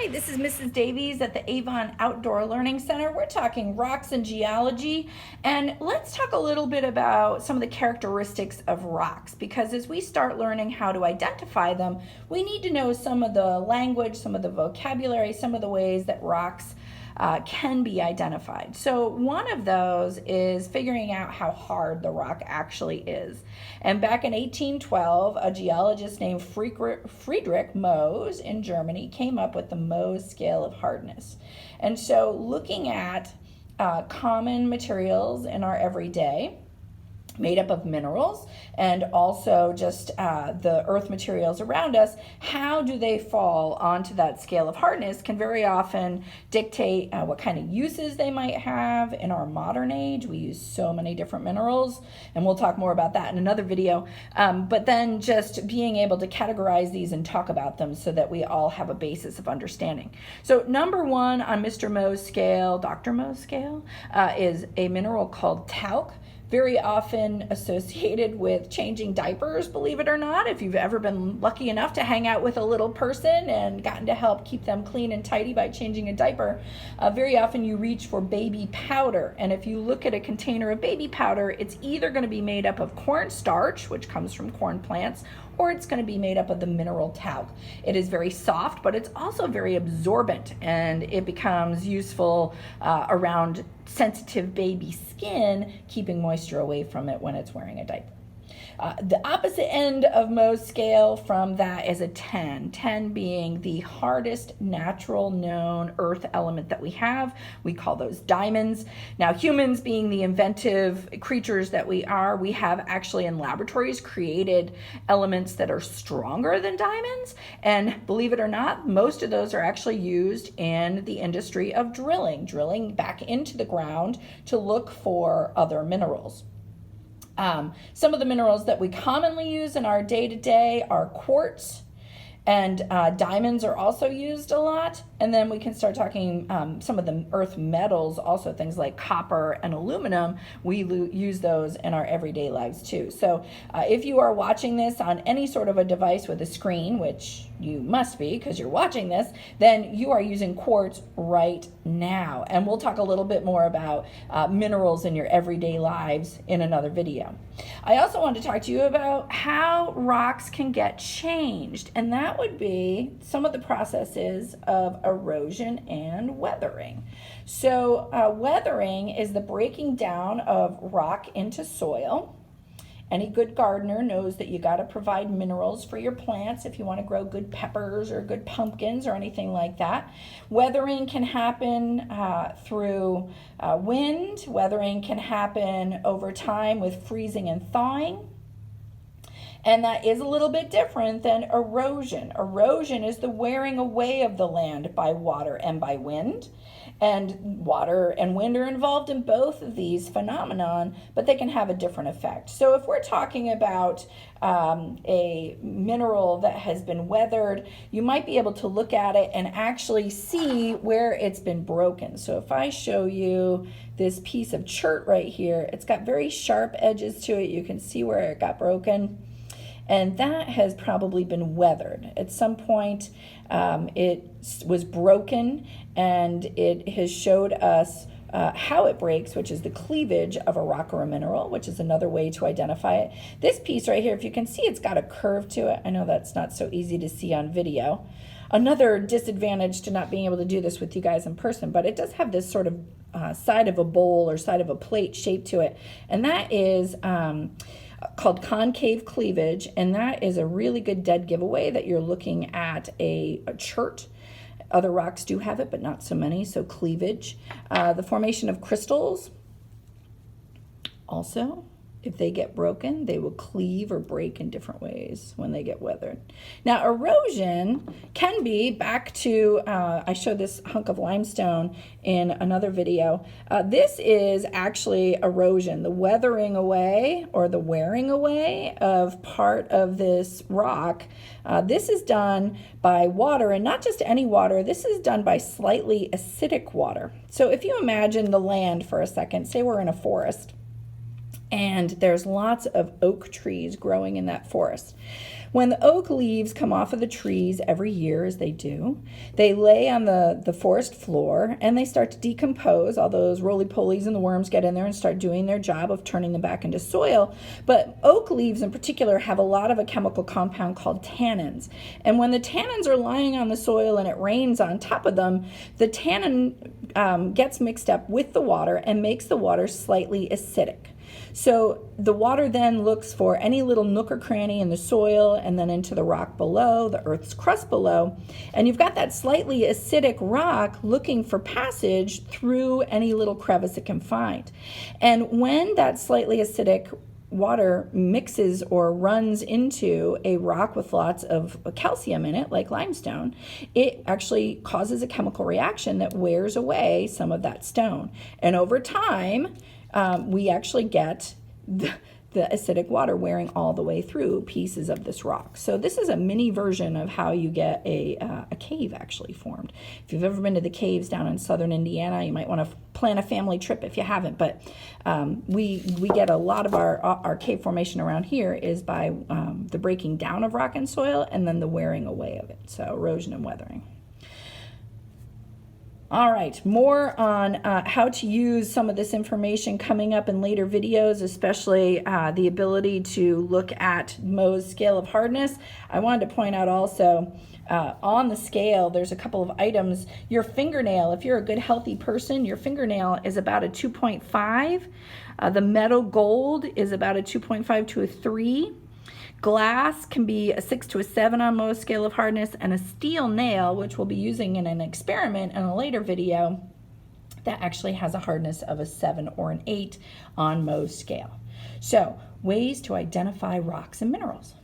Hi, this is Mrs. Davies at the Avon Outdoor Learning Center. We're talking rocks and geology, and let's talk a little bit about some of the characteristics of rocks, because as we start learning how to identify them, we need to know some of the language, some of the vocabulary, some of the ways that rocks can be identified. So one of those is figuring out how hard the rock actually is. And back in 1812, a geologist named Friedrich Mohs in Germany came up with the Mohs scale of hardness. And so looking at common materials in our everyday, made up of minerals and also just the earth materials around us, how do they fall onto that scale of hardness can very often dictate what kind of uses they might have. In our modern age, we use so many different minerals, and we'll talk more about that in another video. But then just being able to categorize these and talk about them so that we all have a basis of understanding. So number one on Mr. Mohs scale, Dr. Mohs scale, is a mineral called talc. Very often associated with changing diapers, believe it or not. If you've ever been lucky enough to hang out with a little person and gotten to help keep them clean and tidy by changing a diaper, very often you reach for baby powder. And if you look at a container of baby powder, it's either going to be made up of cornstarch, which comes from corn plants, or it's going to be made up of the mineral talc. It is very soft, but it's also very absorbent, and it becomes useful around sensitive baby skin, keeping moisture away from it when it's wearing a diaper. The opposite end of Mohs scale from that is a 10. 10 being the hardest natural known earth element that we have. We call those diamonds. Now, humans being the inventive creatures that we are, we have actually in laboratories created elements that are stronger than diamonds. And believe it or not, most of those are actually used in the industry of drilling back into the ground to look for other minerals. Some of the minerals that we commonly use in our day-to-day are quartz, and diamonds are also used a lot. And then we can start talking some of the earth metals, also things like copper and aluminum. We use those in our everyday lives too. So if you are watching this on any sort of a device with a screen, which you must be because you're watching this, then you are using quartz right now. And we'll talk a little bit more about minerals in your everyday lives in another video. I also want to talk to you about how rocks can get changed, and that would be some of the processes of erosion and weathering. So weathering is the breaking down of rock into soil. Any good gardener knows that you got to provide minerals for your plants if you want to grow good peppers or good pumpkins or anything like that. Weathering can happen through wind. Weathering can happen over time with freezing and thawing. And that is a little bit different than erosion. Erosion is the wearing away of the land by water and by wind. And water and wind are involved in both of these phenomenon, but they can have a different effect. So if we're talking about a mineral that has been weathered, you might be able to look at it and actually see where it's been broken. So if I show you this piece of chert right here, it's got very sharp edges to it. You can see where it got broken. And that has probably been weathered. At some point, it was broken, and it has showed us how it breaks, which is the cleavage of a rock or a mineral, which is another way to identify it. This piece right here, if you can see, it's got a curve to it. I know that's not so easy to see on video. Another disadvantage to not being able to do this with you guys in person, but it does have this sort of side of a bowl or side of a plate shape to it, and that is called concave cleavage, and that is a really good dead giveaway that you're looking at a chert. Other rocks do have it, but not so many, so cleavage. The formation of crystals, also, if they get broken, they will cleave or break in different ways when they get weathered. Now, erosion can be back to, I showed this hunk of limestone in another video. This is actually erosion, the weathering away or the wearing away of part of this rock. This is done by water, and not just any water. This is done by slightly acidic water. So if you imagine the land for a second, say we're in a forest, and there's lots of oak trees growing in that forest. When the oak leaves come off of the trees every year, as they do, they lay on the forest floor and they start to decompose. All those roly-polies and the worms get in there and start doing their job of turning them back into soil. But oak leaves in particular have a lot of a chemical compound called tannins. And when the tannins are lying on the soil and it rains on top of them, the tannin gets mixed up with the water and makes the water slightly acidic. So the water then looks for any little nook or cranny in the soil and then into the rock below, the earth's crust below. And you've got that slightly acidic rock looking for passage through any little crevice it can find. And when that slightly acidic water mixes or runs into a rock with lots of calcium in it, like limestone, it actually causes a chemical reaction that wears away some of that stone. And over time, we actually get the acidic water wearing all the way through pieces of this rock. So this is a mini version of how you get a cave actually formed. If you've ever been to the caves down in southern Indiana, you might want to plan a family trip if you haven't. But we get a lot of our cave formation around here is by the breaking down of rock and soil and then the wearing away of it. So erosion and weathering. All right, more on how to use some of this information coming up in later videos, especially the ability to look at Mohs scale of hardness. I wanted to point out also on the scale, there's a couple of items. Your fingernail, if you're a good healthy person, your fingernail is about a 2.5. The metal gold is about a 2.5 to a 3. Glass can be a 6 to a 7 on Mohs scale of hardness, and a steel nail, which we'll be using in an experiment in a later video, that actually has a hardness of a 7 or an 8 on Mohs scale. So, ways to identify rocks and minerals.